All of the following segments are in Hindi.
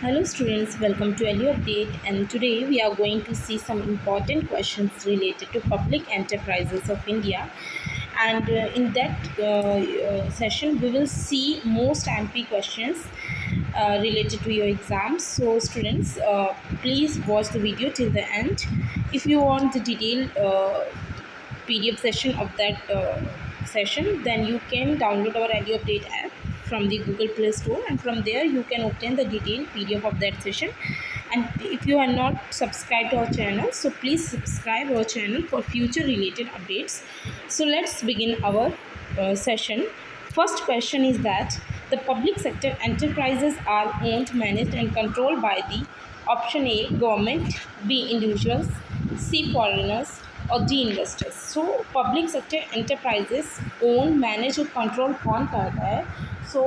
Hello students, welcome to LU Update, and today we are going to see some important questions related to public enterprises of India. And in that session we will see most MP questions related to your exams. So students, please watch the video till the end. If you want the detailed PDF session of that session, then you can download our LU Update app from the Google Play Store, and from there you can obtain the detailed PDF of that session. And if you are not subscribed to our channel, so please subscribe our channel for future related updates. So let's begin our session. First question is that the public sector enterprises are owned, managed and controlled by the option A government, B individuals, C foreigners or D investors. So public sector enterprises own, manage और control कौन करता है? So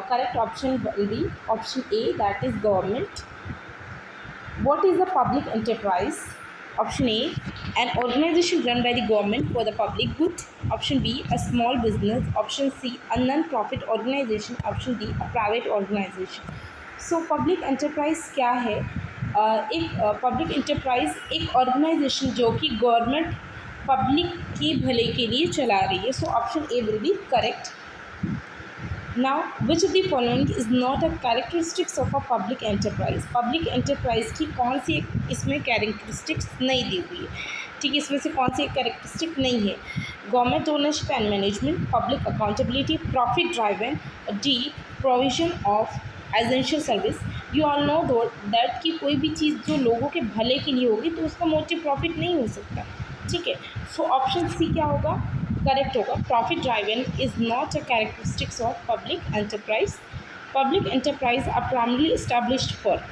correct option will be option A, that is government. What is a public enterprise? Option A, an organization run by the government for the public good. Option B, a small business. Option C, a non-profit organization. Option D, a private organization. So public enterprise क्या है? एक पब्लिक एंटरप्राइज एक ऑर्गेनाइजेशन जो कि गवर्नमेंट पब्लिक के भले के लिए चला रही है. So option A will be correct. Now, which of the following is not a characteristics of a public enterprise? Public enterprise की कौन सी इसमें कैरेक्टरिस्टिक्स नहीं दी हुई है? ठीक है, इसमें से कौन सी एक कैरेक्टरिस्टिक नहीं है? Government ownership and management, public accountability, profit driven, D provision of essential service. You all know that कि कोई भी चीज़ जो लोगों के भले के लिए होगी तो उसका मोटिव प्रॉफिट नहीं हो सकता. ठीक है, सो ऑप्शन सी क्या होगा? करेक्ट होगा. Profit driven is not a characteristics of public enterprise. Public enterprise are primarily established for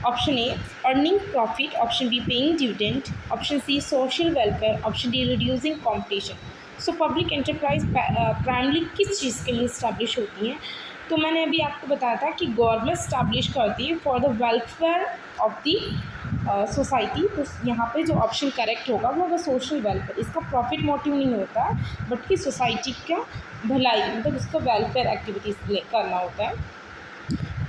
option A earning profit, option B paying dividend, option C social welfare, option D reducing competition. So public enterprise primarily किस चीज़ के लिए इस्टेब्लिश होती हैं? तो मैंने अभी आपको बताया था कि गवर्नमेंट इस्टेब्लिश करती है for the welfare of the society. तो यहाँ पे जो ऑप्शन करेक्ट होगा वो होगा सोशल वेलफेयर. इसका प्रॉफिट मोटिव नहीं होता बट कि सोसाइटी का भलाई, मतलब उसका वेलफेयर एक्टिविटीज़ करना होता है.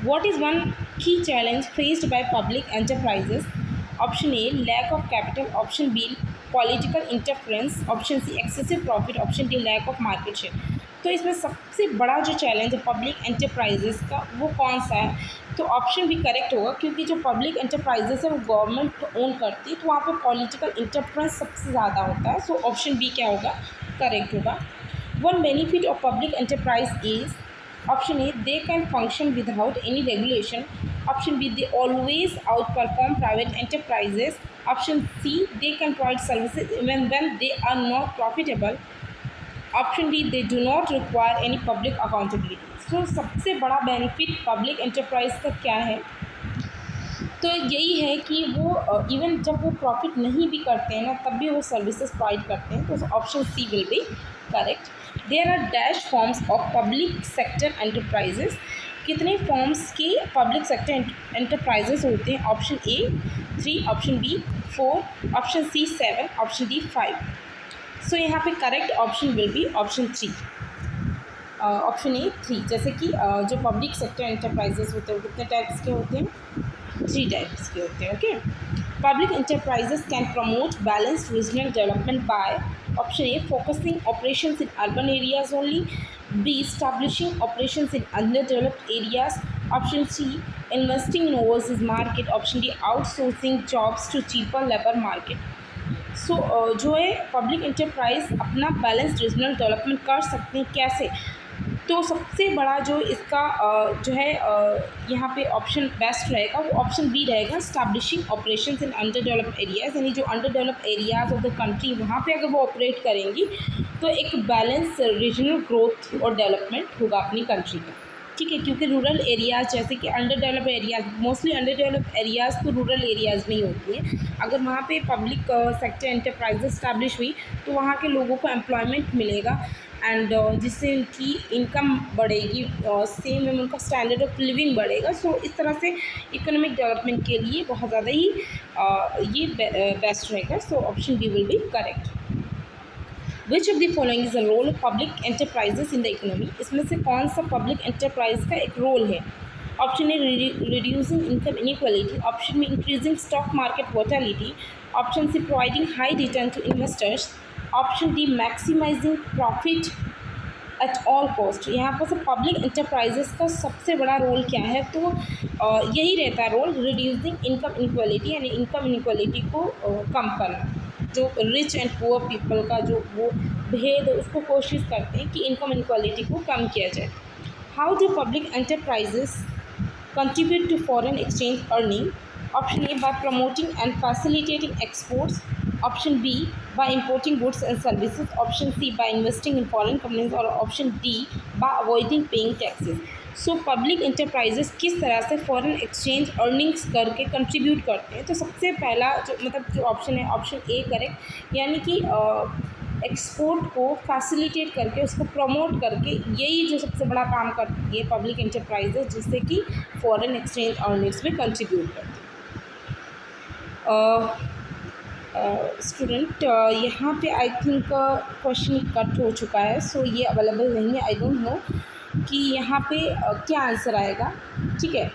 What is one key challenge faced by public enterprises? Option A, lack of capital. Option B, political interference. Option C, excessive profit. Option D, lack of market share. तो इसमें सबसे बड़ा जो चैलेंज है पब्लिक एंटरप्राइजेस का वो कौन सा है? तो ऑप्शन भी करेक्ट होगा, क्योंकि जो पब्लिक एंटरप्राइजेस है वो गवर्नमेंट ओन करती है, तो वहाँ पे पॉलिटिकल इंटरफेरेंस सबसे ज़्यादा होता है. सो ऑप्शन बी क्या होगा? करेक्ट होगा. One benefit of public enterprise is option A, they can function without any regulation. Option B, they always outperform private enterprises. Option C, they can provide services even when they are not profitable. Option D, they do not require any public accountability. So सबसे बड़ा बेनिफिट पब्लिक एंटरप्राइज का क्या है? तो यही है कि वो इवन जब वो प्रॉफिट नहीं भी करते हैं ना, तब भी वो सर्विसेज प्रोवाइड करते हैं. तो option C will be correct. There are dash forms of public sector enterprises. कितने फॉर्म्स के पब्लिक सेक्टर एंटरप्राइजेस होते हैं? Option A 3, option B 4, option C 7, option D 5. So यहाँ पे correct option will be option 3. Option A 3. जैसे कि जो पब्लिक सेक्टर एंटरप्राइजेस होते हैं कितने टाइप्स के होते हैं? 3 टाइप्स के होते हैं. Okay. Public enterprises can promote balanced regional development by option A focusing operations in urban areas only, B establishing operations in under developed areas, option C investing in overseas market, option D outsourcing jobs to cheaper labour market. So जो है पब्लिक एंटरप्राइज अपना बैलेंस्ड रीजनल डेवलपमेंट कर सकते हैं. कैसे? तो सबसे बड़ा जो इसका जो है यहाँ पे ऑप्शन बेस्ट रहेगा वो ऑप्शन बी रहेगा, establishing operations in under developed areas. यानी जो under developed areas of the country वहाँ पे अगर वो ऑपरेट करेंगी तो एक बैलेंस रीजनल ग्रोथ और डेवलपमेंट होगा अपनी कंट्री का. ठीक है, क्योंकि रूरल एरियाज़ जैसे कि under developed areas, mostly under developed areas तो रूरल एरियाज़ में ही होती हैं. अगर वहाँ पे पब्लिक सेक्टर एंटरप्राइज इस्टेब्लिश हुई तो वहाँ के लोगों को एम्प्लॉयमेंट मिलेगा एंड जिससे उनकी इनकम बढ़ेगी, सेम में उनका स्टैंडर्ड ऑफ लिविंग बढ़ेगा. सो इस तरह से इकोनॉमिक डेवलपमेंट के लिए बहुत ज़्यादा ही ये बेस्ट रहेगा. So option B will be correct. Which of the following is the role of public enterprises in the economy. इसमें से कौन सा पब्लिक एंटरप्राइज का एक रोल है? Option A reducing income inequality, option B increasing stock market volatility, option C providing high return to investors, option D maximising profit at all cost. यहाँ पर सब पब्लिक इंटरप्राइजेस का सबसे बड़ा रोल क्या है, तो यही रहता है रोल, रिड्यूसिंग इनकम इनक्वालिटी, यानी इनकम इनक्वालिटी को कम करना। जो रिच एंड पुअर पीपल का जो वो भेद है उसको कोशिश करते हैं कि इनकम इनक्वालिटी को कम किया जाए। How do public enterprises contribute to foreign exchange earning? Option A, by promoting and facilitating exports. Option B, by importing goods and services. Option C, by investing in foreign companies. और option D, by avoiding paying taxes. So public enterprises किस तरह से फॉरेन एक्सचेंज अर्निंग्स करके कंट्रीब्यूट करते हैं, तो सबसे पहला जो ऑप्शन है, ऑप्शन ए करेक्ट, यानी कि एक्सपोर्ट को फैसिलिटेट करके, उसको प्रमोट करके, यही जो सबसे बड़ा काम करती है पब्लिक इंटरप्राइजेस, जिससे कि फॉरेन एक्सचेंज अर्निंग्स में कंट्रीब्यूट करती है। स्टूडेंट यहाँ पे आई थिंक क्वेश्चन कट हो चुका है, सो ये अवेलेबल नहीं है। आई डोंट नो कि यहाँ पे क्या आंसर आएगा, ठीक है।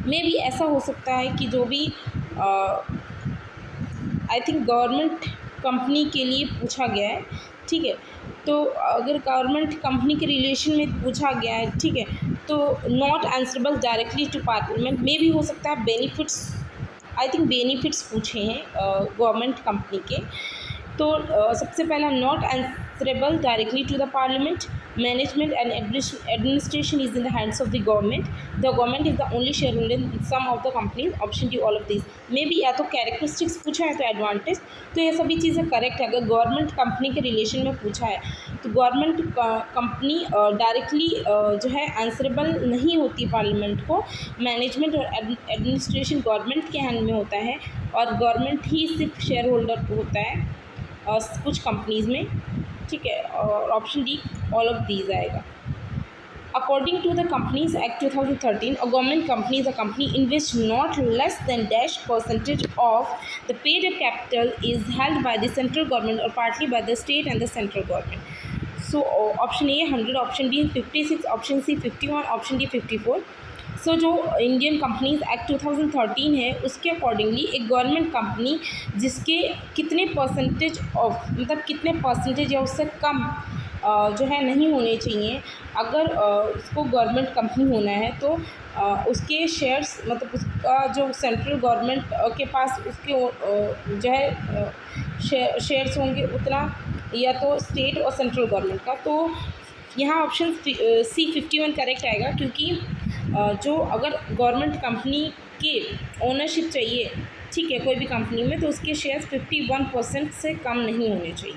मे भी ऐसा हो सकता है कि जो भी आई थिंक गवर्नमेंट कंपनी के लिए पूछा गया है, ठीक है, तो अगर गवर्नमेंट कंपनी के रिलेशन में पूछा गया है, ठीक है, तो not answerable directly to parliament. मे भी हो सकता है बेनिफिट्स, आई थिंक बेनिफिट्स पूछे हैं गवर्नमेंट कंपनी के, तो सबसे पहला not answerable directly to the parliament, management and administration is in the hands of the government is the only shareholder in some of the companies. Option D all of this. May be या तो कैरेक्टरिस्टिक्स पूछा है तो एडवांटेज, तो ये सभी चीज़ें करेक्ट है। अगर गवर्नमेंट कंपनी के रिलेशन में पूछा है तो गवर्नमेंट कंपनी डायरेक्टली जो है आंसरेबल नहीं होती पार्लियामेंट को, मैनेजमेंट और एडमिनिस्ट्रेशन गवर्नमेंट के हैंड में होता है, और गवर्नमेंट ही सिर्फ शेयर होल्डर होता है कुछ कंपनीज़ में, ठीक है। और option D all of these आएगा। According to the Companies Act 2013, a government company is a company in which not less than dash percentage of the paid up capital is held by the central government or partly by the state and the central government. So option A 100, option B 56, option C 51, option D 54. सो जो इंडियन कंपनीज एक्ट 2013 है उसके अकॉर्डिंगली एक गवर्नमेंट कंपनी जिसके कितने परसेंटेज ऑफ, मतलब कितने परसेंटेज या उससे कम जो है नहीं होने चाहिए, अगर उसको गवर्नमेंट कंपनी होना है तो उसके शेयर्स, मतलब उसका जो सेंट्रल गवर्नमेंट के पास उसके जो है शेयर्स होंगे उतना, या तो स्टेट और सेंट्रल गवर्नमेंट का। तो यहाँ ऑप्शन सी 51 करेक्ट आएगा, क्योंकि जो अगर गवर्नमेंट कंपनी के ओनरशिप चाहिए, ठीक है, कोई भी कंपनी में, तो उसके शेयर्स 51% से कम नहीं होने चाहिए,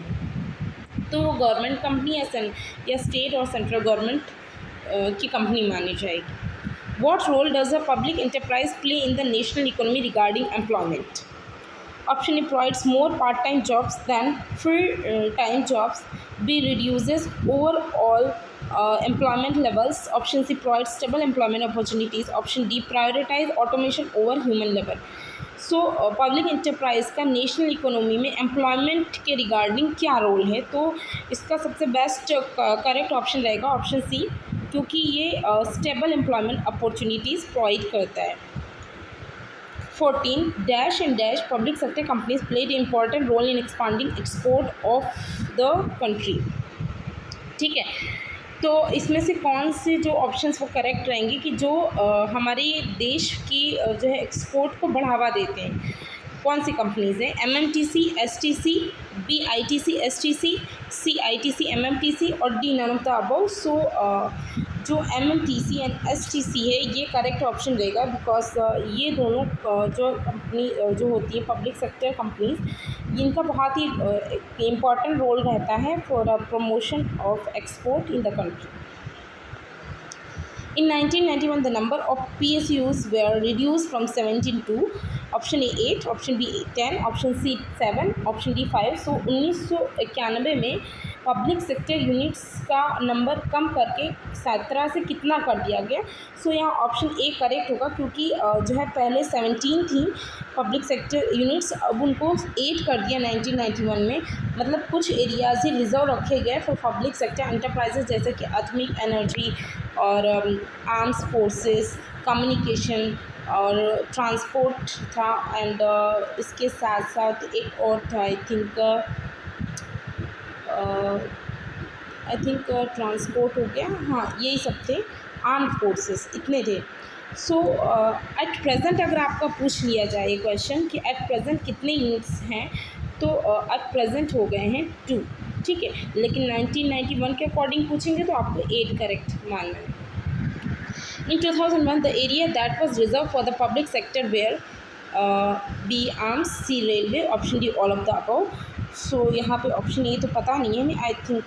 तो वो गवर्नमेंट कंपनी या स्टेट और सेंट्रल गवर्नमेंट की कंपनी मानी जाएगी। What role does a public enterprise play in the national economy regarding employment? Option A, provides more part-time jobs than full-time jobs. B, reduces overall employment levels. Option C, provides stable employment opportunities. Option D, prioritize automation over human labor. So public enterprise का नेशनल इकोनॉमी में एम्प्लॉयमेंट के रिगार्डिंग क्या रोल है, तो इसका सबसे बेस्ट करेक्ट ऑप्शन रहेगा ऑप्शन सी, क्योंकि ये स्टेबल एम्प्लॉयमेंट अपॉर्चुनिटीज़ प्रोवाइड करता है। 14 dash and dash public sector companies played an important role in expanding export of the country, ठीक है। तो इसमें से कौन से जो ऑप्शंस वो करेक्ट रहेंगे कि जो हमारे देश की जो है एक्सपोर्ट को बढ़ावा देते हैं, कौन सी कंपनीज़ हैं? MMTC, STC, BITC, STC, CITC, MMTC और D none of the above. So जो MMTC एंड STC है ये करेक्ट ऑप्शन रहेगा, बिकॉज ये दोनों जो कंपनी जो होती है पब्लिक सेक्टर कंपनीज, इनका बहुत ही इम्पॉर्टेंट रोल रहता है for promotion of export in the country. In 1991, the number of PSUs were reduced from 17 to option A 8, option B 10, option C 7, option D 5. So 1991 में पब्लिक सेक्टर यूनिट्स का नंबर कम करके 17 से कितना कर दिया गया। सो यहाँ ऑप्शन ए करेक्ट होगा, क्योंकि जो है पहले 17 थी पब्लिक सेक्टर यूनिट्स, अब उनको 8 कर दिया 1991 में। मतलब कुछ एरियाज़ ही रिजर्व रखे गए फॉर पब्लिक सेक्टर एंटरप्राइजेज, जैसे कि एटॉमिक एनर्जी और आर्म्स फोर्सेस, कम्युनिकेशन और ट्रांसपोर्ट था। एंड इसके साथ साथ एक और था, आई थिंक ट्रांसपोर्ट हो गया, हाँ यही सब थे, आर्म फोर्सेस, इतने थे। सो एट प्रेजेंट अगर आपका पूछ लिया जाए क्वेश्चन कि एट प्रेजेंट कितने यूनिट्स हैं, तो एट प्रेजेंट हो गए हैं 2, ठीक है। लेकिन 1991 के अकॉर्डिंग पूछेंगे तो आपको 8 करेक्ट मानना है। In 2001, the area that was reserved for the public sector were B. Arms, C. Railway, option D. all of the above. सो यहाँ पे ऑप्शन ए तो पता नहीं है हमें, आई थिंक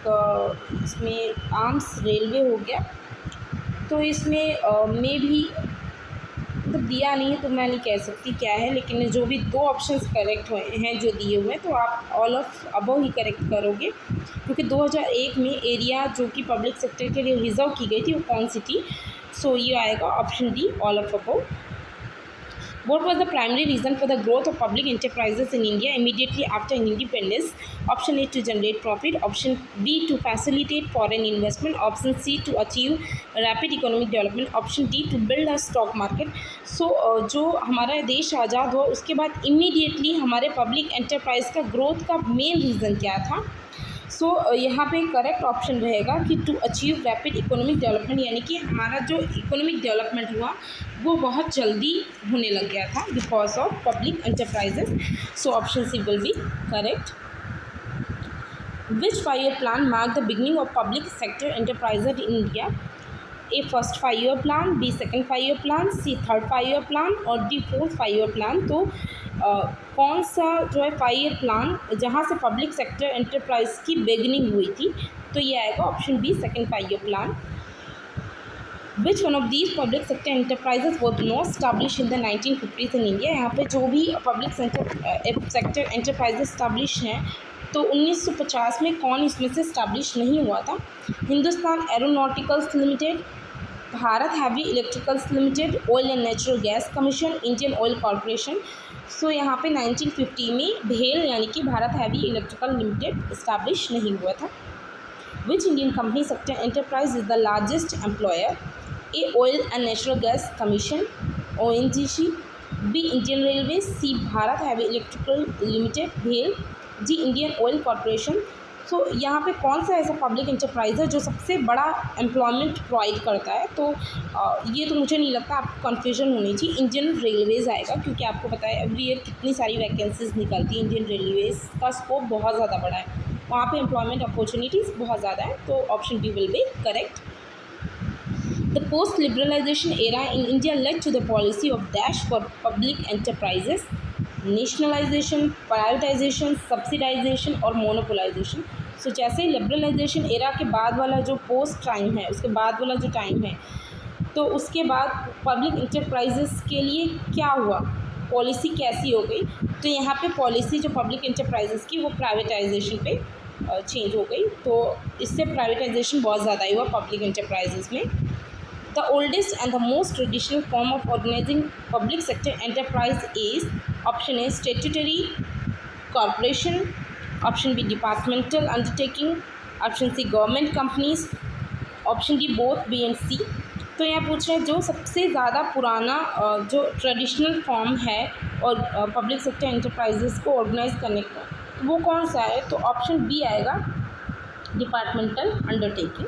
इसमें आर्म्स रेलवे हो गया, तो इसमें मे भी मतलब दिया नहीं है तो मैं नहीं कह सकती क्या है, लेकिन जो भी 2 ऑप्शंस करेक्ट हुए हैं जो दिए हुए हैं, तो आप all of above he correct करोगे, क्योंकि 2001 में एरिया जो कि पब्लिक सेक्टर के लिए रिजर्व की गई थी वो कौन सी थी। सो ये आएगा option D, all of above. What was the primary reason for the growth of public enterprises in India immediately after independence? Option A, to generate profit. Option B, to facilitate foreign investment. Option C, to achieve rapid economic development. Option D, to build a stock market. So जो हमारा देश आज़ाद हुआ उसके बाद इमीडिएटली हमारे पब्लिक एंटरप्राइज का ग्रोथ का मेन रीज़न क्या था। सो यहाँ पे करेक्ट ऑप्शन रहेगा कि to achieve rapid economic development, यानी कि हमारा जो इकोनॉमिक डेवलपमेंट हुआ वो बहुत जल्दी होने लग गया था because of public enterprises. So option C will be correct. Which 5-year plan mark the beginning of public sector enterprises in India? A first 5-year plan, B second 5-year plan, C third 5-year plan और डी फोर्थ 5-year प्लान। तो कौन सा जो है 5-year प्लान जहाँ से पब्लिक सेक्टर एंटरप्राइज की बिगनिंग हुई थी, तो ये आएगा option B, second 5-year plan. Which one of these public sector enterprises was not establish in the 1950s in India? यहाँ पे जो भी पब्लिक सेक्टर एंटरप्राइजेज स्टैब्लिश हैं तो 1950 में कौन इसमें से स्टैब्लिश नहीं हुआ था? Hindustan aeronauticals limited, Bharat heavy electricals limited, oil and natural gas commission, Indian oil corporation. So यहाँ पे 1950 में भेल यानी कि Bharat heavy electrical limited establish नहीं हुआ था। Which Indian company sector enterprise is the largest employer? A oil and natural gas commission ONGC, B Indian railway, C Bharat heavy electrical limited भेल, D Indian oil corporation. So यहाँ पे कौन सा ऐसा पब्लिक एंटरप्राइज है जो सबसे बड़ा एम्प्लॉयमेंट प्रोवाइड करता है? तो ये तो मुझे नहीं लगता आपको कन्फ्यूजन होनी चाहिए, इंडियन रेलवेज़ आएगा, क्योंकि आपको पता है एवरी ईयर कितनी सारी वैकेंसीज निकलती है। इंडियन रेलवेज़ का स्कोप बहुत ज़्यादा बड़ा है, वहाँ पे एम्प्लॉयमेंट अपॉर्चुनिटीज़ बहुत ज़्यादा है। तो option B will be correct. The post-liberalization era in India led to the policy of dash for public enterprises, nationalisation, privatisation, subsidisation और मोनोपोलाइजेशन। सो जैसे लिबरलाइजेशन एरा के बाद वाला जो पोस्ट टाइम है, उसके बाद वाला जो टाइम है, तो उसके बाद पब्लिक इंटरप्राइजेस के लिए क्या हुआ, पॉलिसी कैसी हो गई? तो यहाँ पे पॉलिसी जो पब्लिक इंटरप्राइजेस की वो प्राइवेटाइजेशन पे चेंज हो गई। तो इससे प्राइवेटाइजेशन बहुत ज़्यादा ही हुआ पब्लिक इंटरप्राइजेस में। The oldest and the most traditional form of organizing public sector enterprise is option A, statutory corporation, option B, departmental undertaking, option C, government companies, option D, both B and C। तो यहाँ पूछ रहे हैं जो सबसे ज़्यादा पुराना जो ट्रेडिशनल फॉर्म है और पब्लिक सेक्टर एंटरप्राइजेस को ऑर्गेनाइज करने का, तो वो कौन सा है? तो ऑप्शन बी आएगा, departmental undertaking.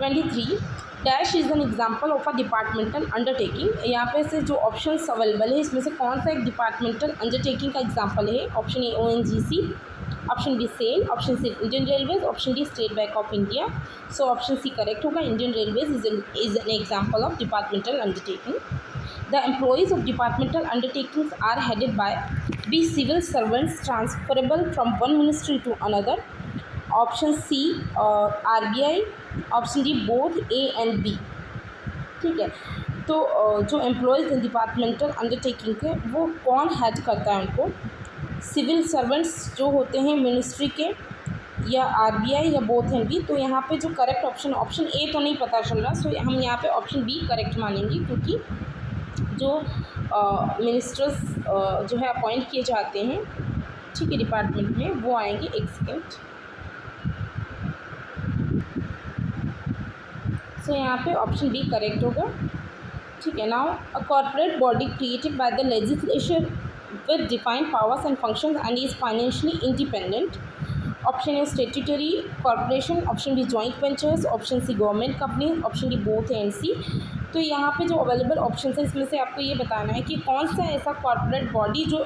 23 dash is an example of a departmental undertaking. यहाँ पे से जो ऑप्शंस अवेलेबल है इसमें से कौन सा एक डिपार्टमेंटल अंडरटेकिंग का एग्जाम्पल है? Option A ONGC, option B SAIL, option C Indian railways, option D state bank of India. So option C correct होगा, Indian railways is an example of departmental undertaking. The employees of departmental undertakings are headed by B, civil servants transferable from one ministry to another. Option C RBI, option D both A and B। ठीक है, तो जो एम्प्लॉयज़ इन डिपार्टमेंटल अंडरटेकिंग के वो कौन हेड करता है उनको? सिविल सर्वेंट्स जो होते हैं मिनिस्ट्री के, या आरबीआई या बोथ एंड बी। तो यहाँ पे जो करेक्ट ऑप्शन ए तो नहीं पता चल रहा, सो हम यहाँ पे ऑप्शन बी करेक्ट मानेंगे, क्योंकि जो मिनिस्टर्स जो है अपॉइंट किए जाते हैं, ठीक है, डिपार्टमेंट में, वो आएंगे। एक सेकेंड। सो यहाँ पे ऑप्शन बी करेक्ट होगा, ठीक है। Now a corporate body created by the legislature with defined powers and functions and is financially independent. Option A statutory corporation, option B joint ventures, option C government company, option D both A and C। तो यहाँ पे जो अवेलेबल ऑप्शन है इसमें से आपको ये बताना है कि कौन सा ऐसा कॉर्पोरेट बॉडी जो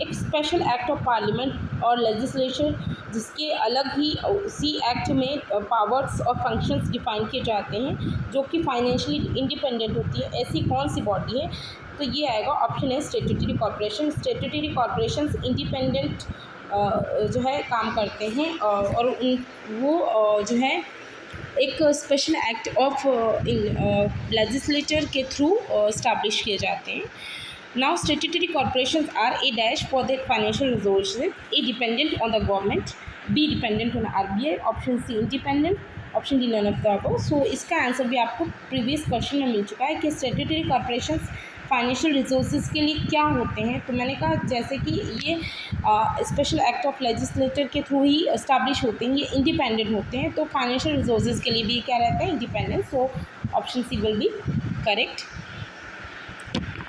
एक स्पेशल एक्ट ऑफ पार्लियामेंट और लेजिस्लेचर जिसके अलग ही उसी एक्ट में पावर्स और फंक्शंस डिफाइन किए जाते हैं, जो कि फाइनेंशियली इंडिपेंडेंट होती है, ऐसी कौन सी बॉडी है। तो ये आएगा ऑप्शन है statutory corporation. Statutory corporations independent जो है काम करते हैं और वो जो है एक स्पेशल एक्ट ऑफ लेजिस्लेचर के थ्रू इस्टेब्लिश किए जाते हैं। Now statutory corporations are a dash for the financial resources, A dependent on the government, B dependent on RBI, option C independent, option D none of the above. So इसका आंसर भी आपको प्रीवियस क्वेश्चन में मिल चुका है कि स्टैट्यूटरी कॉर्पोरेशंस फाइनेंशियल रिसोर्सेज के लिए क्या होते हैं। तो मैंने कहा जैसे कि ये स्पेशल एक्ट ऑफ लेजिस्लेचर के थ्रू ही इस्टेब्लिश होते हैं, ये इंडिपेंडेंट होते हैं, तो फाइनेंशियल रिसोर्सेज के लिए भी क्या रहता है, independent. So option C will be correct.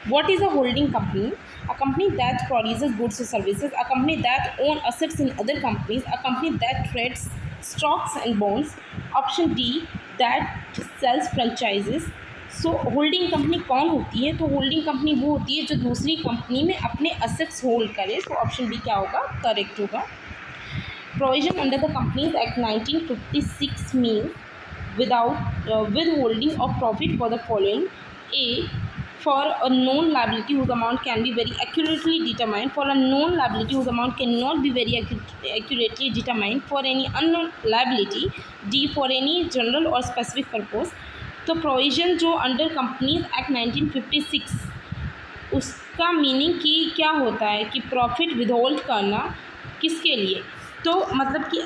What is a holding company? A company that produces goods or services, a company that owns assets in other companies, a company that trades stocks and bonds. Option D, that sells franchises. So holding company कौन होती है? तो होल्डिंग कंपनी वो होती है जो दूसरी कंपनी में अपने असेट्स होल्ड करे। सो ऑप्शन बी क्या होगा, करेक्ट होगा। Provision under the companies act 1956 mean without with holding of profit for the following. A, for a known liability whose amount can be very accurately determined, for a known liability whose amount cannot be very accurately determined, for any unknown liability। D, for any general or specific purpose। तो प्रोविज़न जो अंडर कंपनीज एक्ट 1956 उसका मीनिंग कि क्या होता है कि प्रॉफिट विदहोल्ड करना किसके लिए, तो मतलब कि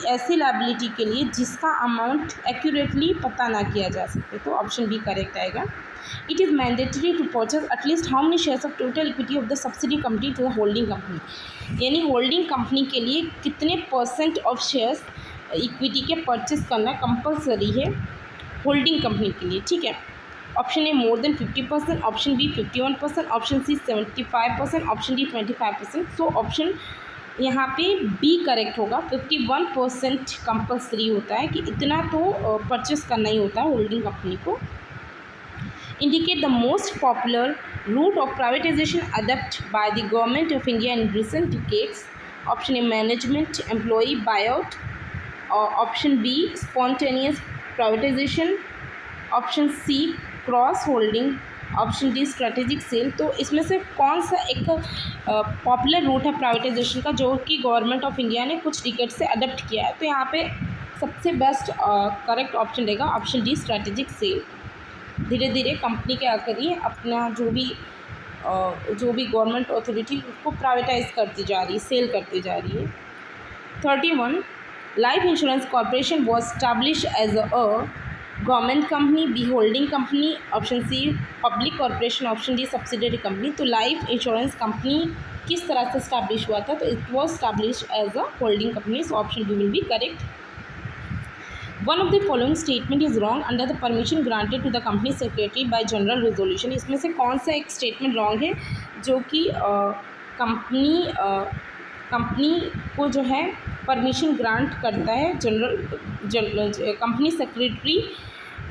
ऐसी लायबिलिटी के लिए जिसका अमाउंट एक्यूरेटली पता ना किया जा सके। तो ऑप्शन बी करेक्ट आएगा। It is mandatory to purchase at least how many shares of total equity of the subsidy company to the holding company, यानी होल्डिंग कंपनी के लिए कितने % ऑफ शेयर्स इक्विटी के परचेज करना कंपलसरी है होल्डिंग कंपनी के लिए, ठीक है। Option A more than 50%, option B 51%, option C 75%, option D 25%। So option यहाँ पे बी करेक्ट होगा। 51% कंपलसरी होता है कि इतना तो परचेस करना ही होता है होल्डिंग कंपनी को। Indicate the most popular route of privatisation adopt by the government of India in recent decades. Option A management employee buyout, option B spontaneous privatisation, option C cross holding, option D strategic sale. तो इसमें से कौन सा एक पॉपुलर रूट है प्राइवेटाइजेशन का जो कि गवर्नमेंट ऑफ इंडिया ने कुछ डिकेड से अडॉप्ट किया है? तो यहाँ पे सबसे बेस्ट करेक्ट ऑप्शन रहेगा ऑप्शन डी स्ट्रेटेजिक सेल। धीरे धीरे कंपनी क्या करी है, अपना जो भी गवर्नमेंट अथॉरिटी उसको प्राइवेटाइज करती जा रही है, सेल करती जा रही है। 31 life insurance corporation was establish as a government company, B holding company, option C public corporation, option D subsidiary company. तो लाइफ इंश्योरेंस कंपनी किस तरह से स्टैब्लिश हुआ था? तो it was establish as a holding company. So option B will be correct. One of the following statement is wrong under the permission granted to the company secretary by general resolution. इसमें से कौन सा एक स्टेटमेंट रॉन्ग है जो कि कंपनी को जो है परमिशन ग्रांट करता है कंपनी सेक्रेटरी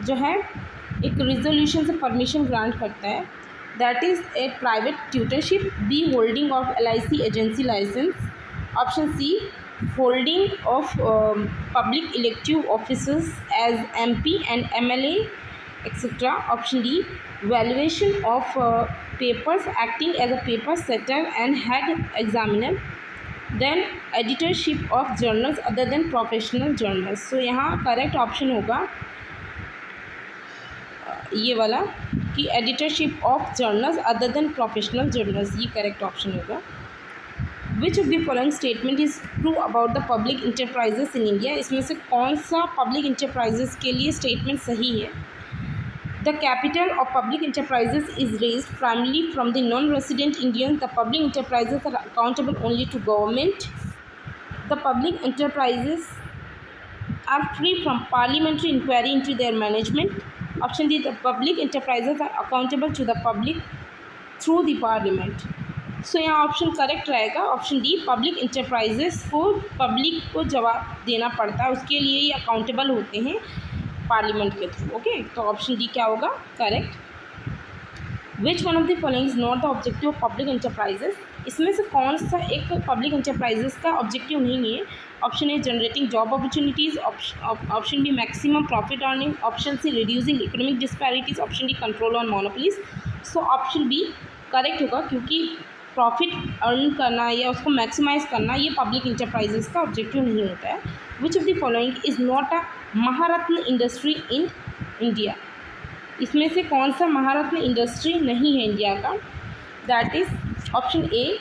जो है एक रिजोल्यूशन से परमिशन ग्रांट करता है। That is a private tutorship, B holding of LIC agency licence, option C holding of public elective officers as MP and MLA etcetera, option D valuation of papers acting as a paper setter and head examiner, then editorship of journals other than professional journals. So यहाँ करेक्ट ऑप्शन होगा ये वाला कि editorship of journals other than professional journals, ये करेक्ट ऑप्शन होगा। Which of the following statement is true about the public enterprises in India, इसमें से कौन सा पब्लिक इंटरप्राइजेस के लिए स्टेटमेंट सही है। The capital of public enterprises is raised primarily from the non-resident Indians. The public enterprises are accountable only to government. The public enterprises are free from parliamentary inquiry into their management. Option D, the public enterprises are accountable to the public through the parliament. सो यहाँ ऑप्शन करेक्ट रहेगा ऑप्शन डी, पब्लिक इंटरप्राइजेस को पब्लिक को जवाब देना पड़ता है, उसके लिए ये अकाउंटेबल होते हैं पार्लियामेंट के थ्रू। ओके, तो ऑप्शन डी क्या होगा correct. Which one of the following is not the objective of public enterprises, इसमें से कौन सा एक पब्लिक इंटरप्राइजेस का ऑब्जेक्टिव नहीं है। Option A generating job opportunities, option B maximum profit earning, option C reducing economic disparities, option D control on monopolies. So option B correct होगा क्योंकि प्रॉफिट अर्न करना या उसको मैक्सिमाइज़ करना ये पब्लिक इंटरप्राइजेस का ऑब्जेक्टिव नहीं होता है। Which of the following is not a Maharatna industry in India, इसमें से कौन सा महारत्न इंडस्ट्री नहीं है इंडिया का। That is option A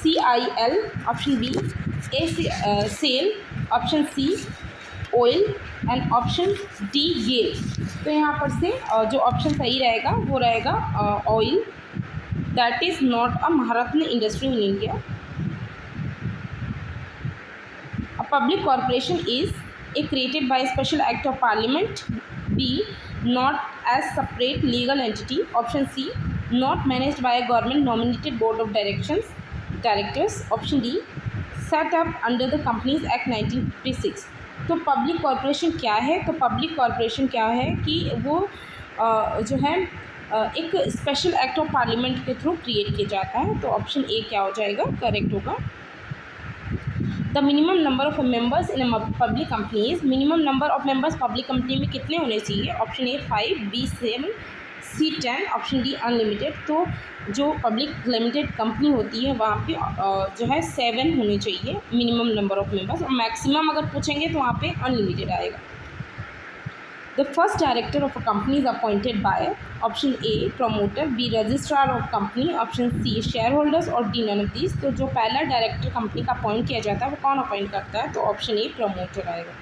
CIL, option B SAIL, option C oil and option D GAIL. तो यहाँ पर से जो ऑप्शन सही रहेगा वो रहेगा oil, that is not a Maharatna industry in India. A public corporation is A created by a special act of parliament. B, not as separate legal entity. Option C, not managed by a government nominated board of directors. Option D, set up under the Companies Act 1956. तो पब्लिक कॉर्पोरेशन क्या है, तो पब्लिक कॉर्पोरेशन क्या है कि वो जो है एक स्पेशल एक्ट ऑफ पार्लियामेंट के थ्रू क्रिएट किया जाता है। तो ऑप्शन ए क्या हो जाएगा करेक्ट होगा। The minimum number of members in public companies, minimum number of members public company में कितने होने चाहिए। Option A 5, B 7, C 10, option D unlimited. तो जो पब्लिक लिमिटेड कंपनी होती है वहाँ पे जो है 7 होने चाहिए मिनिमम नंबर ऑफ मेंबर्स, और मैक्सिमम अगर पूछेंगे तो वहाँ पे अनलिमिटेड आएगा। The first director of a company is appointed by option A promoter, B registrar of company, option C shareholders और D none of these। तो जो पहला डायरेक्टर कंपनी का अपॉइंट किया जाता है वो कौन अपॉइंट करता है, तो ऑप्शन ए प्रमोटर आएगा।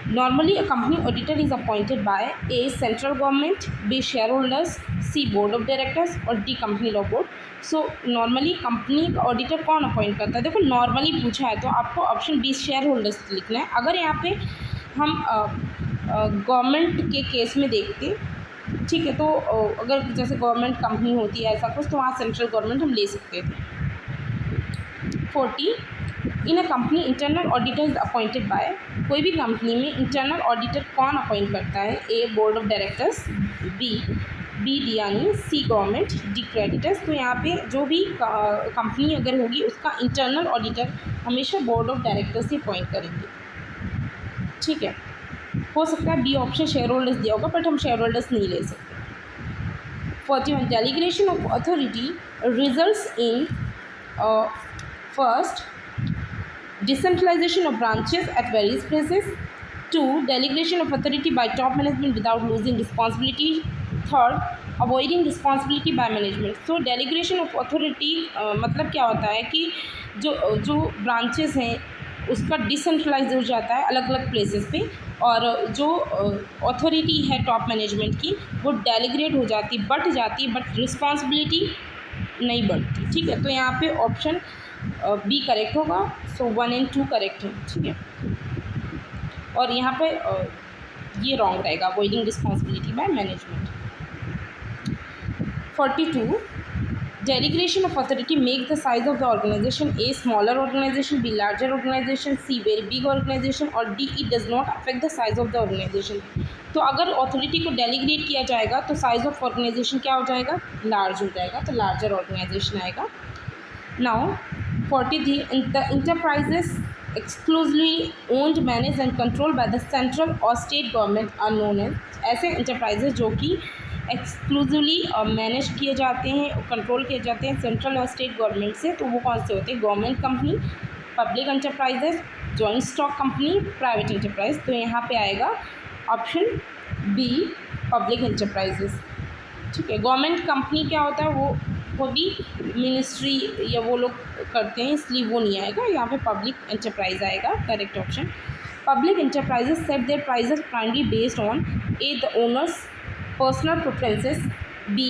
Normally a company auditor is appointed by a central government, B shareholders, C board of directors और D company law board. So normally company का ऑडिटर कौन अपॉइंट करता है, देखो नॉर्मली पूछा है तो आपको ऑप्शन बी शेयर होल्डर्स लिखना है। अगर यहाँ पे हम गवर्नमेंट के केस में देखते, ठीक है, तो अगर जैसे गवर्नमेंट कंपनी होती है ऐसा कुछ तो वहाँ सेंट्रल गवर्नमेंट हम ले सकते थे। 40 in a company internal auditor is appointed by, कोई भी कंपनी में इंटरनल ऑडिटर कौन अपॉइंट करता है। A board of directors, B डीआनी, सी गवर्नमेंट, डी क्रेडिटर्स। तो यहाँ पे जो भी कंपनी अगर होगी उसका इंटरनल ऑडिटर हमेशा बोर्ड ऑफ डायरेक्टर्स ही अपॉइंट करेंगे, ठीक है। हो सकता है बी ऑप्शन शेयर होल्डर्स दिया होगा बट हम शेयर होल्डर्स नहीं ले सकते। 41 delegation of authority results in first decentralisation of branches at various places, 2 delegation of authority by top management without losing responsibility, 3rd avoiding responsibility by management. So delegation of authority मतलब क्या होता है कि जो ब्रांचेस हैं उसका डिसेंट्रलाइज हो जाता है अलग अलग प्लेसेस पे, और जो अथॉरिटी है टॉप मैनेजमेंट की वो डेलीगेट हो जाती, बढ़ जाती, बट रिस्पॉन्सिबिलिटी नहीं बढ़ती, ठीक है। तो यहाँ पे ऑप्शन बी करेक्ट होगा। सो 1 and 2 करेक्ट है, ठीक है, और यहाँ पे ये रॉन्ग रहेगा, avoiding responsibility by management. 42 delegation of authority make the size of the organization A smaller organization, B larger organization, C very big organization और D it does not affect the size of the organization। तो अगर अथॉरिटी को डेलीगेट किया जाएगा तो साइज ऑफ ऑर्गेनाइजेशन क्या हो जाएगा, लार्ज हो जाएगा, तो लार्जर ऑर्गेनाइजेशन आएगा। Now 43 the enterprises exclusively owned, managed and controlled by the central or state government are known as, ऐसे इंटरप्राइजेज जो कि एक्सक्लूसिवली मैनेज किए जाते हैं, कंट्रोल किए जाते हैं सेंट्रल और स्टेट गवर्नमेंट से, तो वो कौन से होते हैं, government company, public enterprises, joint stock company, private enterprise. तो यहाँ पे आएगा ऑप्शन बी पब्लिक एंटरप्राइजेज, ठीक है। गवर्नमेंट कंपनी क्या होता है, वो वो भी मिनिस्ट्री या वो लोग करते हैं, इसलिए वो नहीं आएगा, यहाँ पे पब्लिक एंटरप्राइज आएगा correct option. Public enterprises set their prices primary based on A the owners personal preferences, B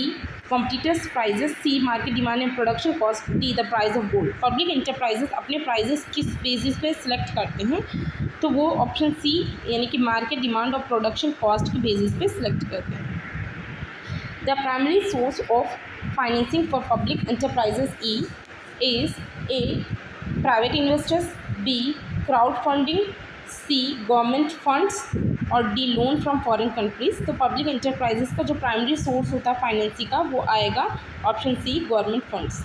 competitors prices, C market demand and production cost, D the price of gold. Public enterprises अपने प्राइजेस किस बेसिस पे सिलेक्ट करते हैं, तो वो ऑप्शन सी यानी कि मार्केट डिमांड और प्रोडक्शन कॉस्ट के बेसिस पे सिलेक्ट करते हैं। The primary source of financing for public enterprises is A private investors, B crowd funding, C government funds और D loan from foreign countries. तो पब्लिक एंटरप्राइजेस का जो प्राइमरी सोर्स होता है फाइनेंसिंग का वो आएगा option C government funds.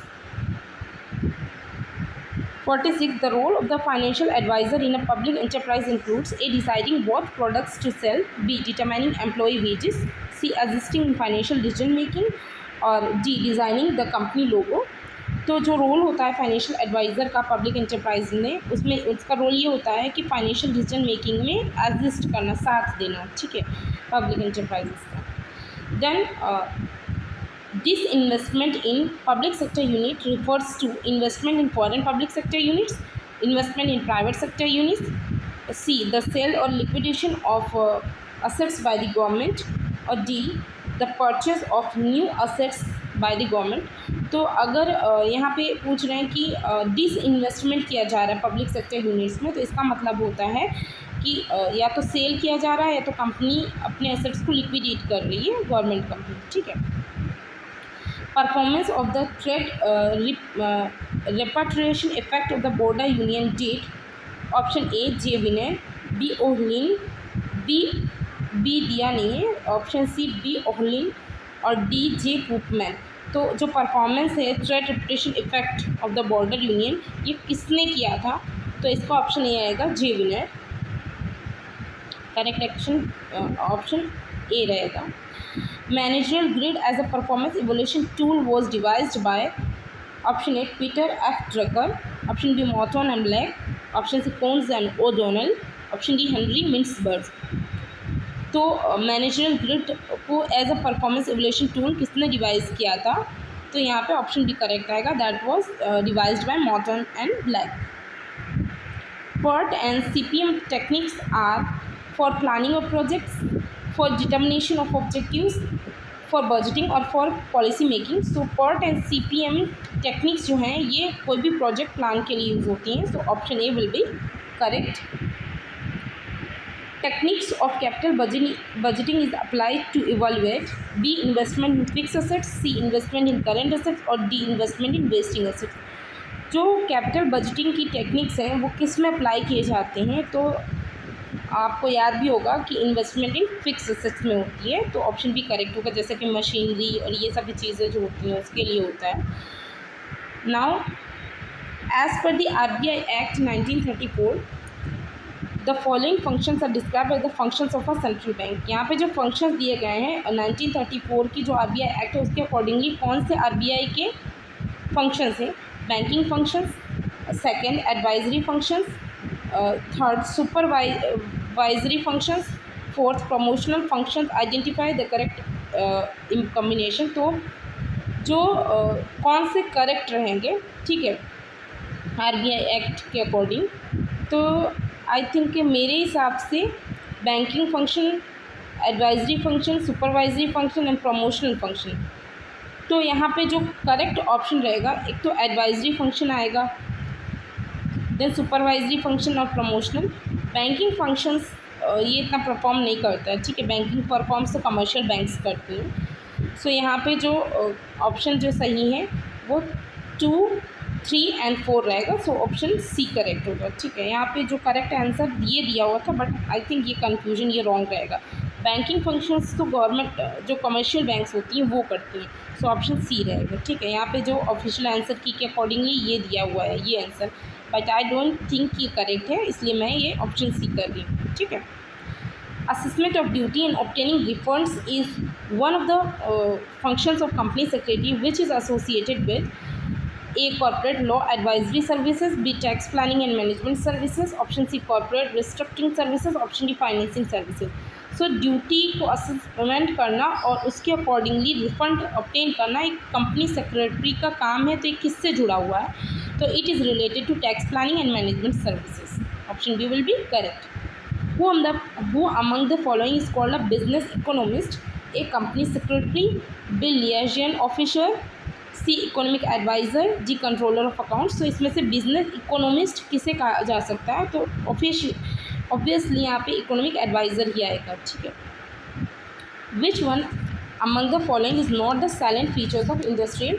46. The role of the financial advisor in a public enterprise includes A deciding what products to sell, B determining employee wages, C assisting in financial decision making और D designing the company logo। तो जो रोल होता है फाइनेंशियल एडवाइज़र का पब्लिक एंटरप्राइज में, उसमें उसका रोल ये होता है कि फाइनेंशियल डिसीजन मेकिंग में असिस्ट करना, साथ देना, ठीक है, पब्लिक एंटरप्राइजेस का। Then disinvestment in public sector unit refers to investment in foreign public sector units, investment in private sector units, C the sale or liquidation of assets by the government और D the purchase of new assets by the government। तो अगर यहाँ पे पूछ रहे हैं कि डिसइन्वेस्टमेंट किया जा रहा है पब्लिक सेक्टर यूनिट्स में, तो इसका मतलब होता है कि या तो सेल किया जा रहा है या तो कंपनी अपने एसेट्स को लिक्विडेट कर रही है, गवर्नमेंट कंपनी, ठीक है। Performance of the trade repatriation effect of the border union date, option A J Viner, B Ohlin, B दिया नहीं है, ऑप्शन सी बी ओहलिन और डी जे कूपमैन। तो जो परफॉर्मेंस है trade reputation effect of the border union, ये किसने किया था, तो इसका ऑप्शन ए आएगा J Viner. Correct action option A रहेगा। Managerial grid as a performance evolution tool was devised bye option A Peter F Drucker, option B Morton and Black, option C Koontz and O'Donnell, option D Henry Mintzberg. तो मैनेजरियल ग्रिड को as a performance evolution tool किसने डिवाइस किया था, तो यहाँ पे ऑप्शन बी करेक्ट आएगा, that was devised by Morton and Black. PERT and CPM techniques are for planning of projects, for determination of objectives, for budgeting और for policy making। So PERT and CPM techniques जो हैं ये कोई भी प्रोजेक्ट प्लान के लिए यूज़ होती हैं, so option A will be correct. Techniques of capital budgeting is applied to evaluate B investment in fixed assets, C investment in current assets और D investment in wasting assets। जो कैपिटल बजटिंग की टेक्निक्स हैं वो किस में अप्लाई किए जाते हैं, तो आपको याद भी होगा कि इन्वेस्टमेंट इन फिक्स एसेट्स में होती है, तो ऑप्शन भी करेक्ट होगा, जैसे कि मशीनरी और ये सभी चीज़ें जो होती हैं उसके लिए होता है। Now as per the RBI act 1934 the following functions are describe as the functions of a central bank. यहाँ पे जो फंक्शंस दिए गए हैं 1934 की जो RBI एक्ट है उसके अकॉर्डिंगली कौन से RBI के फंक्शंस हैं, banking functions, second advisory functions, third supervisory functions, fourth promotional functions. Identify the correct combination. तो जो कौन से करेक्ट रहेंगे, ठीक है, RBI एक्ट के अकॉर्डिंग, तो आई थिंक मेरे हिसाब से banking function, advisory function, supervisory function and promotional function. तो यहाँ पे जो करेक्ट ऑप्शन रहेगा, एक तो एडवाइजरी फंक्शन आएगा, देन सुपरवाइजरी फंक्शन और प्रमोशनल। बैंकिंग फंक्शंस ये इतना परफॉर्म नहीं करता है, ठीक है, बैंकिंग परफॉर्म्स तो कमर्शियल बैंक्स करती हैं। सो यहाँ पे जो ऑप्शन जो सही है वो 2, 3 एंड 4 रहेगा, सो ऑप्शन सी करेक्ट होगा, ठीक है। यहाँ पे जो करेक्ट आंसर ये दिया हुआ था, बट आई थिंक ये कन्फ्यूजन ये रॉन्ग रहेगा। बैंकिंग फंक्शंस तो गवर्नमेंट जो कमर्शियल बैंक्स होती हैं वो करती हैं, सो ऑप्शन सी रहेगा, ठीक है। यहाँ पे जो ऑफिशियल आंसर की के अकॉर्डिंगली ये दिया हुआ है ये answer, but I don't think ये करेक्ट है, इसलिए मैं ये ऑप्शन सी कर रही हूँ, ठीक है। Assessment of duty and obtaining refunds is one of the functions of company secretary which is associated with A corporate law advisory services, B tax planning and management services, option C corporate restructuring services, option D financing services। So duty को असेसमेंट करना और उसके अकॉर्डिंगली रिफंड ऑब्टेन करना एक कंपनी सेक्रेटरी का काम है। तो ये किससे जुड़ा हुआ है? तो it is related to tax planning and management services. Option B will be correct. Who among the following is called a business economist? A company secretary, B liaison officer, C economic advisor, D controller of accounts। तो इसमें से बिजनेस इकोनॉमिस्ट किसे कहा जा सकता है? तो ऑब्वियसली यहाँ पे इकोनॉमिक एडवाइज़र ही आएगा, ठीक है। Which one among the following is not the salient features of industrial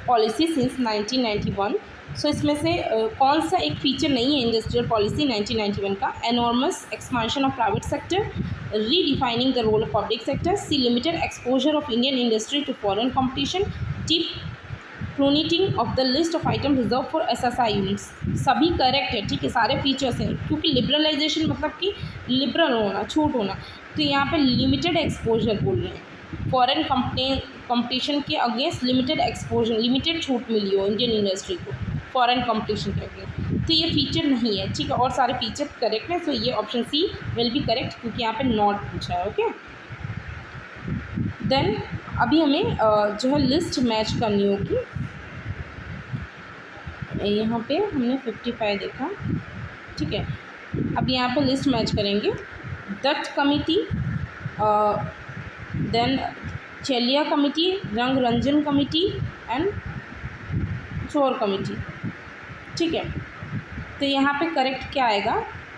policy since 1991? सो इसमें से कौन सा एक फीचर नहीं है इंडस्ट्रियल पॉलिसी 1991 का? Enormous expansion of private sector, redefining the role of public sector, C limited exposure of Indian industry to foreign competition, D pruning of the list of item reserve for SSI units. सभी करेक्ट है, ठीक है, सारे फीचर्स हैं, क्योंकि लिबरलाइजेशन मतलब कि लिबरल होना, छूट होना। तो यहाँ पे लिमिटेड एक्सपोजर बोल रहे हैं, फॉरेन कंपटीशन के अगेंस्ट लिमिटेड एक्सपोजर, लिमिटेड छूट मिली हो इंडियन इंडस्ट्री को फॉरेन कंपटीशन के अगेंस्ट। तो ये फीचर नहीं है, ठीक है, और सारे फीचर करेक्ट है। सो ये option C will be correct, क्योंकि यहाँ पे नॉट पूछा है। ओके, देन अभी हमें जो है लिस्ट मैच करनी होगी। यहाँ पे हमने 55 देखा, ठीक है। अब यहाँ पे लिस्ट मैच करेंगे। Dutt committee, then Chelliah committee, रंग रंजन कमिटी एंड चोर कमिटी, ठीक है। तो यहाँ पे करेक्ट क्या आएगा?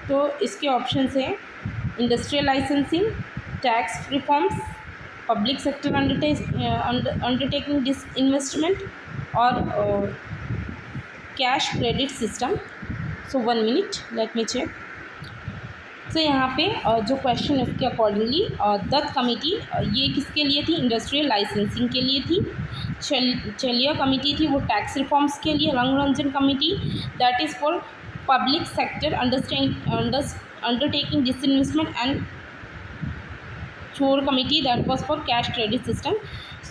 तो इसके ऑप्शन हैं industrial licensing, tax reforms, public sector undertaking disinvestment और कैश क्रेडिट सिस्टम। सो 1 मिनट, लेट मी चेक। तो यहाँ पे जो क्वेश्चन है उसके अकॉर्डिंगली दत्त कमेटी ये किसके लिए थी? इंडस्ट्रियल लाइसेंसिंग के लिए थी। चलिया कमेटी थी वो टैक्स रिफॉर्म्स के लिए। Rangarajan committee that is for public sector undertaking disinvestment and Chore committee that was for cash credit system.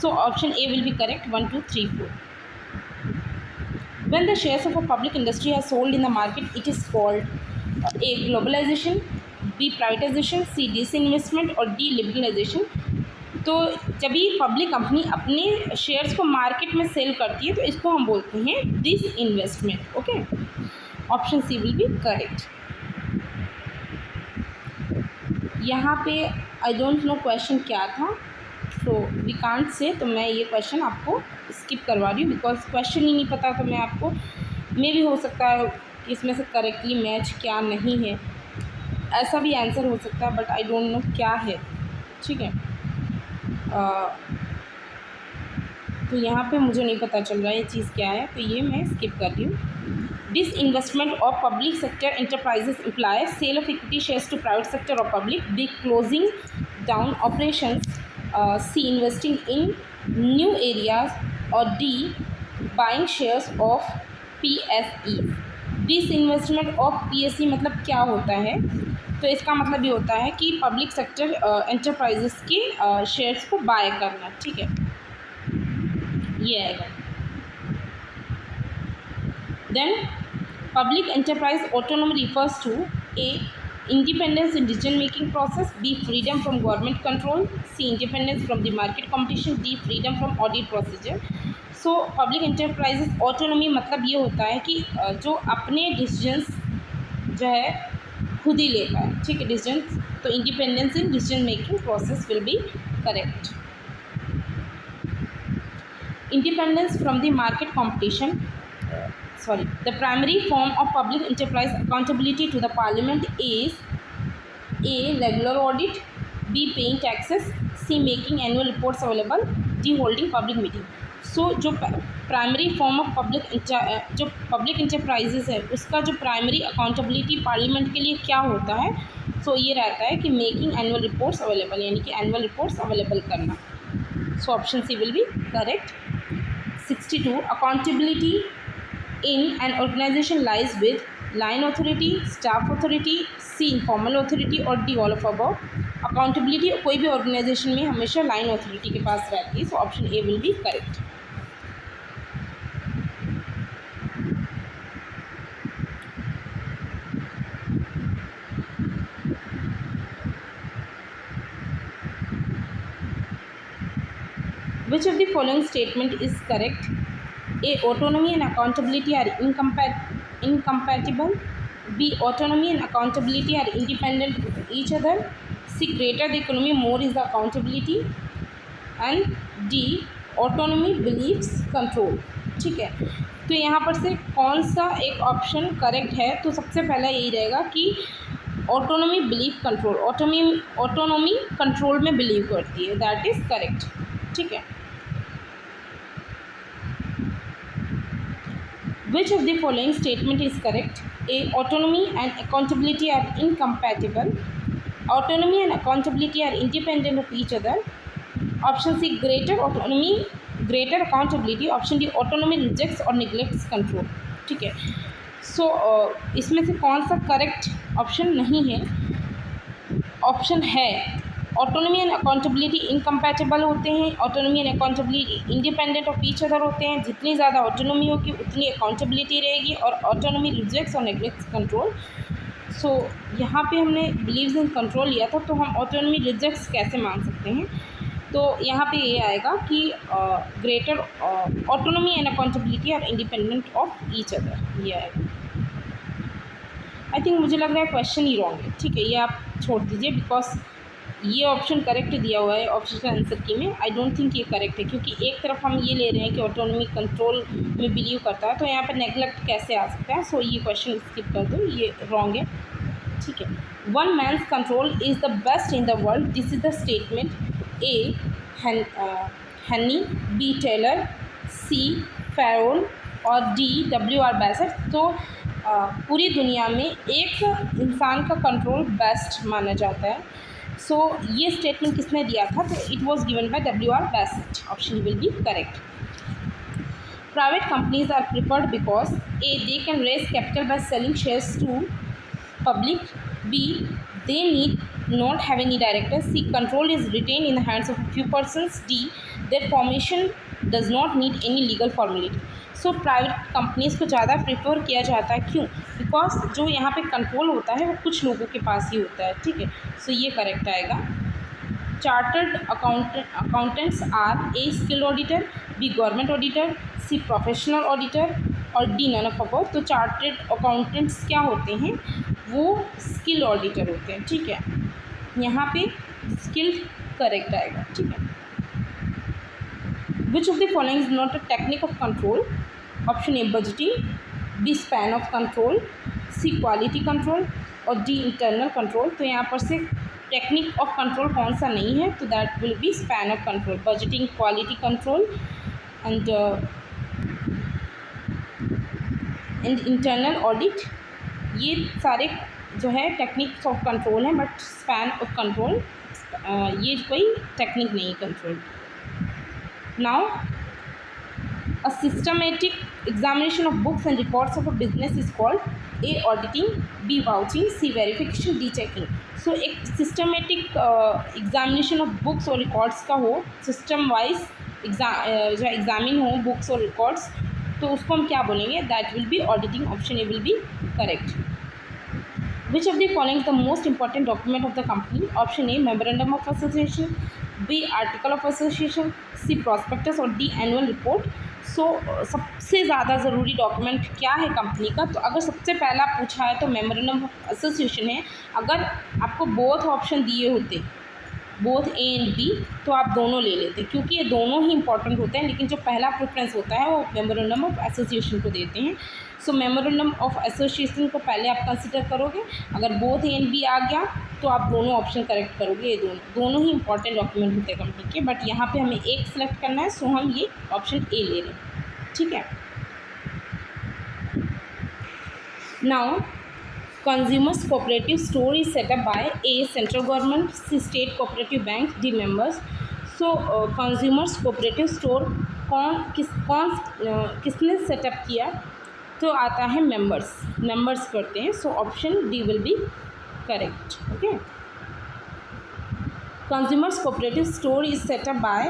So option A will be correct, 1 2 3 4। When the shares of a public industry are sold in the market, it is called A globalization, B privatisation, C disinvestment और डी लिबरलाइजेशन। तो जब भी पब्लिक कंपनी अपने शेयर्स को मार्केट में सेल करती है तो इसको हम बोलते हैं disinvestment. Okay, option C will be correct. यहाँ पे आई डोंट नो क्वेश्चन क्या था, तो वी कांट से, तो मैं ये क्वेश्चन आपको स्किप करवा रही हूँ बिकॉज क्वेश्चन ही नहीं पता। तो मैं आपको मे भी हो सकता है कि इसमें से करेक्टली मैच क्या नहीं है, ऐसा भी आंसर हो सकता है, बट आई डोंट नो क्या है, ठीक है। तो यहाँ पे मुझे नहीं पता चल रहा है ये चीज़ क्या है, तो ये मैं स्किप कर रही हूँ। Disinvestment of public sector enterprises imply sale of equity shares to private sector और public, B closing down operations, C investing in new areas और D buying shares of PSE। Disinvestment of PSE मतलब क्या होता है? तो इसका मतलब ये होता है कि पब्लिक सेक्टर एंटरप्राइजेस के शेयर्स को बाय करना, ठीक है, ये आएगा। Then public enterprise autonomy refers to a independence in decision making process, B freedom from government control, C independence from the market competition, D freedom from audit procedure। So public enterprises autonomy मतलब ये होता है कि जो अपने डिसीजंस जो है खुद ही लेता है, ठीक है, डिसीजंस। तो independence in decision making process will be correct. Independence from the market competition, sorry, the primary form of public enterprise accountability to the parliament is A regular audit, B paying taxes, C making annual reports available, D holding public meeting। सो जो प्राइमरी फॉर्म ऑफ जो पब्लिक इंटरप्राइजेस है उसका जो प्राइमरी अकाउंटेबिलिटी पार्लियामेंट के लिए क्या होता है? सो ये रहता है कि मेकिंग एनुअल रिपोर्ट्स अवेलेबल, यानी कि एनुअल रिपोर्ट्स अवेलेबल करना। So option C will be correct. 62 accountability in an organization lies with line authority, staff authority, C informal authority और D all of above। Accountability कोई भी ऑर्गेनाइजेशन में हमेशा लाइन अथॉरिटी के पास रहती है। So option A will be correct. Which of the following statement is correct? A. Autonomy and accountability are incompatible. B. Autonomy and accountability are independent of each other. C. Greater the economy, more is the accountability. And D autonomy believes control. ठीक है, तो यहाँ पर से कौन सा एक ऑप्शन करेक्ट है? तो सबसे पहला यही रहेगा कि autonomy believe control, autonomy control में बिलीव करती है, दैट इज़ करेक्ट। ठीक है, which of the following statement is correct? A. Autonomy and accountability are incompatible. Autonomy and accountability are independent of each other. Option C greater autonomy greater accountability. Option D autonomy rejects और निगलेक्ट्स कंट्रोल। ठीक है, सो इसमें से कौन सा करेक्ट ऑप्शन नहीं है? ऑप्शन है ऑटोनॉमी एंड अकाउंटेबिलिटी इनकम्पैटिबल होते हैं, autonomy and accountability independent of each other होते हैं। जितनी ज़्यादा ऑटोनॉमी होगी उतनी अकाउंटेबिलिटी रहेगी, और ऑटोनॉमी रिजेक्ट्स और नेगलेक्ट्स कंट्रोल। सो यहाँ पे हमने बिलीव्स इन कंट्रोल लिया था, तो हम ऑटोनॉमी रिजेक्ट्स कैसे मान सकते हैं? तो यहाँ पे ये आएगा कि greater autonomy and accountability are independent of each other, ये आएगा। आई थिंक मुझे लग रहा है क्वेश्चन ही रॉन्ग है। ठीक है, ये आप छोड़ दीजिए, बिकॉज ये ऑप्शन करेक्ट दिया हुआ है ऑप्शन आंसर की में। आई डोंट थिंक ये करेक्ट है, क्योंकि एक तरफ हम ये ले रहे हैं कि ऑटोनॉमी कंट्रोल में बिलीव करता है, तो यहाँ पर नेगलेक्ट कैसे आ सकता है? सो ये क्वेश्चन स्किप कर दो, ये रॉन्ग है। ठीक है, one man's control is the best in the world, this is the statement. A. Honey, B. Taylor, C. Fayol और डी. W.R. बैसेट। तो पूरी दुनिया में एक इंसान का कंट्रोल बेस्ट माना जाता है। सो ये स्टेटमेंट किसने दिया था? तो it was given by W.R. Bassett. Option will be correct. Private companies are preferred because A. They can raise capital by selling shares to public. B. They need not have any director. C. Control is retained in the hands of a few persons. D. Their formation does not need any legal formality. So private companies को ज़्यादा प्रिफर किया जाता है, क्यों? बिकॉज जो यहाँ पे कंट्रोल होता है वो कुछ लोगों के पास ही होता है। ठीक है, सो ये करेक्ट आएगा। Chartered accountants are A. Skilled auditor, B. Government auditor, C. Professional auditor और डी. None of above. तो चार्टर्ड अकाउंटेंट्स क्या होते हैं? वो स्किल ऑडिटर होते हैं। ठीक है, यहाँ पे स्किल्ड करेक्ट आएगा। ठीक है, which of the following is not a technique of control? Option A budgeting, B. Span of control, C. Quality control और डी. Internal control. तो यहाँ पर से टेक्निक ऑफ कंट्रोल कौन सा नहीं है? तो that will be span of control, budgeting, quality control and internal audit. ये सारे जो है टेक्निक्स ऑफ कंट्रोल हैं, बट स्पैन ऑफ कंट्रोल ये कोई टेक्निक नहीं है control. Now a systematic examination of books and records of a business is called A. Auditing, B. Vouching, C. Verification, D. Checking. So एक सिस्टमेटिक एग्जामिनेशन ऑफ बुक्स और रिकॉर्ड्स का हो, सिस्टम वाइज जो एग्जामिन हो बुक्स और रिकॉर्ड्स, तो उसको हम क्या बोलेंगे? That will be auditing. Option A will be correct. Which of the following the most important document of the company? Option A memorandum of association, B. Article of association, C. Prospectus और डी. Annual report. सो सबसे ज़्यादा ज़रूरी डॉक्यूमेंट क्या है कंपनी का? तो अगर सबसे पहला पूछा है तो मेमोरेंडम ऑफ एसोसिएशन है। अगर आपको बोथ ऑप्शन दिए होते, बोथ ए एंड बी, तो आप दोनों ले लेते, क्योंकि ये दोनों ही इंपॉर्टेंट होते हैं, लेकिन जो पहला प्रेफरेंस होता है वो मेमोरेंडम ऑफ एसोसिएशन को देते हैं। सो मेमोरेंडम ऑफ एसोसिएशन को पहले आप कंसिडर करोगे। अगर बोथ ए एंड बी आ गया तो आप दोनों ऑप्शन करेक्ट करोगे। ये दोनों ही इंपॉर्टेंट डॉक्यूमेंट होते हैं कंपनी के, बट यहाँ पे हमें एक सेलेक्ट करना है, सो हम ये ऑप्शन ए ले रहे हैं। ठीक है, now Consumers Cooperative Store is set up by A. Central Government, C. State Cooperative Bank, D. Members. So Consumers Cooperative Store किसने सेटअप किया? तो आता है मेंबर्स करते हैं। So option D will be correct. Okay, Consumers Cooperative Store is set up by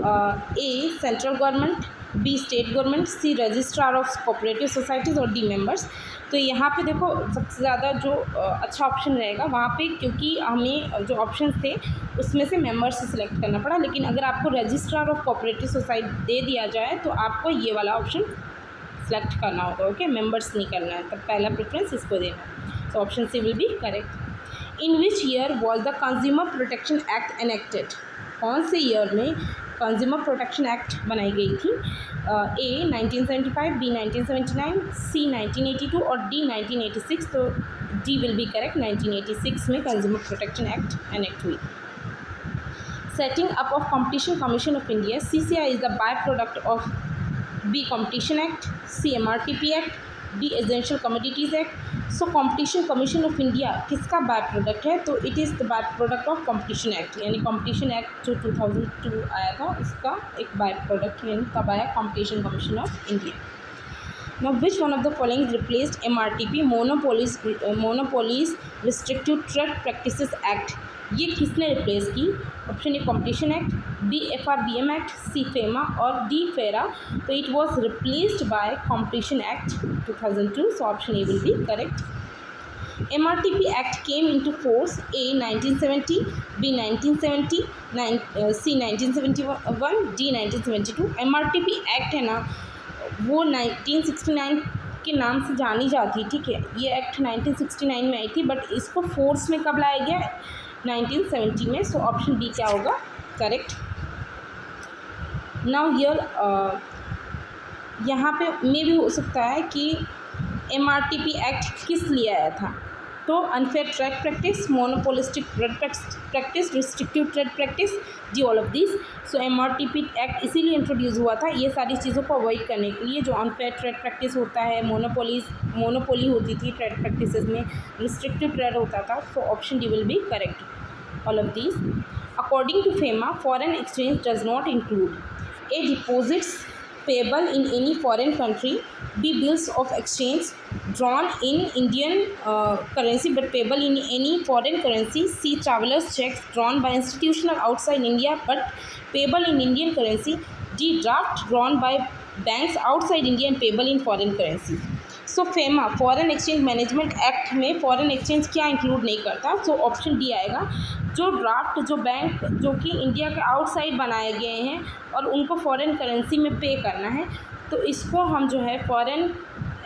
A central government, B state government, C registrar of cooperative societies और डी मेंबर्स। तो यहाँ पे देखो सबसे ज़्यादा जो अच्छा ऑप्शन रहेगा वहाँ पे, क्योंकि हमें जो ऑप्शन थे उसमें से मेंबर्स से सिलेक्ट करना पड़ा, लेकिन अगर आपको रजिस्ट्रार ऑफ कोऑपरेटिव सोसाइटी दे दिया जाए तो आपको ये वाला ऑप्शन सेलेक्ट करना होगा। ओके, मेंबर्स नहीं करना है, तब पहला प्रेफरेंस इसको देना है। So option C will be correct. In which year was the consumer protection act enacted? कौन से ईयर में कंज्यूमर प्रोटेक्शन एक्ट बनाई गई थी? ए 1975, बी 1979, सी 1982 और डी 1986। तो डी विल बी करेक्ट, 1986 में कंज्यूमर प्रोटेक्शन एक्ट एनेक्ट हुई। Setting up of competition commission of India, CCI is the by product of B competition act, C MRTP act, D essential commodities act. So competition commission of India किसका बाय प्रोडक्ट है? तो it is the by product of competition act, यानी कॉम्पिटिशन एक्ट जो 2002 आया था उसका एक बाय प्रोडक्ट यानी कब आया? Competition commission of India. Now, which one of the following replaced MRTP, Monopolies Restrictive Trade Practices Act? ये किसने रिप्लेस की? Option A competition act, B FRBM act, C FEMA और डी फेरा। तो it was replaced by competition act 2002। So option A will be correct. MRTP Act came into force A 1970, B 1970, C 1971, D 1972। MRTP Act है ना वो 1969 के नाम से जानी जाती, ठीक है। ये एक्ट 1969 में आई थी, बट इसको फोर्स में कब लाया गया? 1970 में। सो ऑप्शन बी क्या होगा? करेक्ट। नाउ हियर यहाँ पे मे भी हो सकता है कि MRTP एक्ट किस लिए आया था? तो unfair trade practice, monopolistic trade practice, restrictive trade practice, the all of this. So MRTP act इसीलिए इंट्रोड्यूस हुआ था ये सारी चीज़ों को अवॉइड करने के लिए। जो अनफेयर ट्रेड प्रैक्टिस होता है, मोनोपोली होती थी ट्रेड प्रैक्टिसेस में, रिस्ट्रिक्टिव ट्रेड होता था। So option D will be correct, all of this. According to FEMA, foreign exchange does not include a deposits payable in any foreign country, B bills of exchange drawn in Indian currency but payable in any foreign currency, C travelers checks drawn by institutional outside India but payable in Indian currency, D draft drawn by banks outside India and payable in foreign currency। So FEMA foreign exchange management act में फॉरेन एक्सचेंज क्या इंक्लूड नहीं करता? सो ऑप्शन डी आएगा। जो ड्राफ्ट जो बैंक जो कि इंडिया के आउटसाइड बनाए गए हैं और उनको फॉरेन करेंसी में पे करना है, तो इसको हम जो है फॉरेन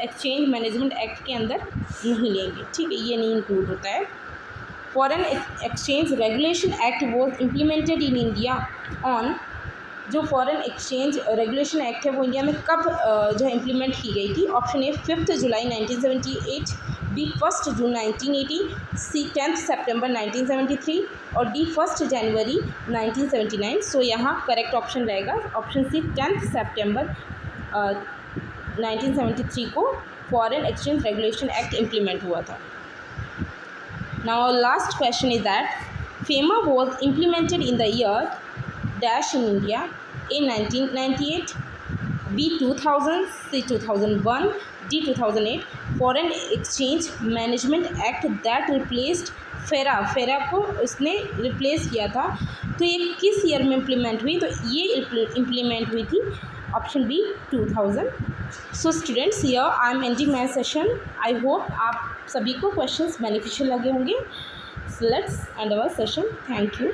एक्सचेंज मैनेजमेंट एक्ट के अंदर नहीं लेंगे, ठीक है, ये नहीं इंक्लूड होता है। Foreign exchange regulation act was implemented in India on, जो फॉरेन एक्सचेंज रेगुलेशन एक्ट है वो इंडिया में कब जो है इम्प्लीमेंट की गई थी? ऑप्शन ए 5 जुलाई 1978, बी 1 जून 1980, सी 10 सितंबर 1973 और डी 1 जनवरी 1979। सो यहाँ करेक्ट ऑप्शन रहेगा ऑप्शन सी 10 सितंबर 1973 को foreign exchange regulation act implement हुआ था। Now last question is that FEMA was implemented in the year dash in India, A 1998, B 2000, C 2001, D 2008। Foreign exchange management act that replaced फेरा को उसने रिप्लेस किया था। तो ये किस ईयर में इम्प्लीमेंट हुई? तो ये इम्प्लीमेंट हुई थी option B 2000। So students, here I am ending my session. I hope आप सभी को क्वेश्चंस बेनिफिशियल लगे होंगे। So let's end our session. Thank you.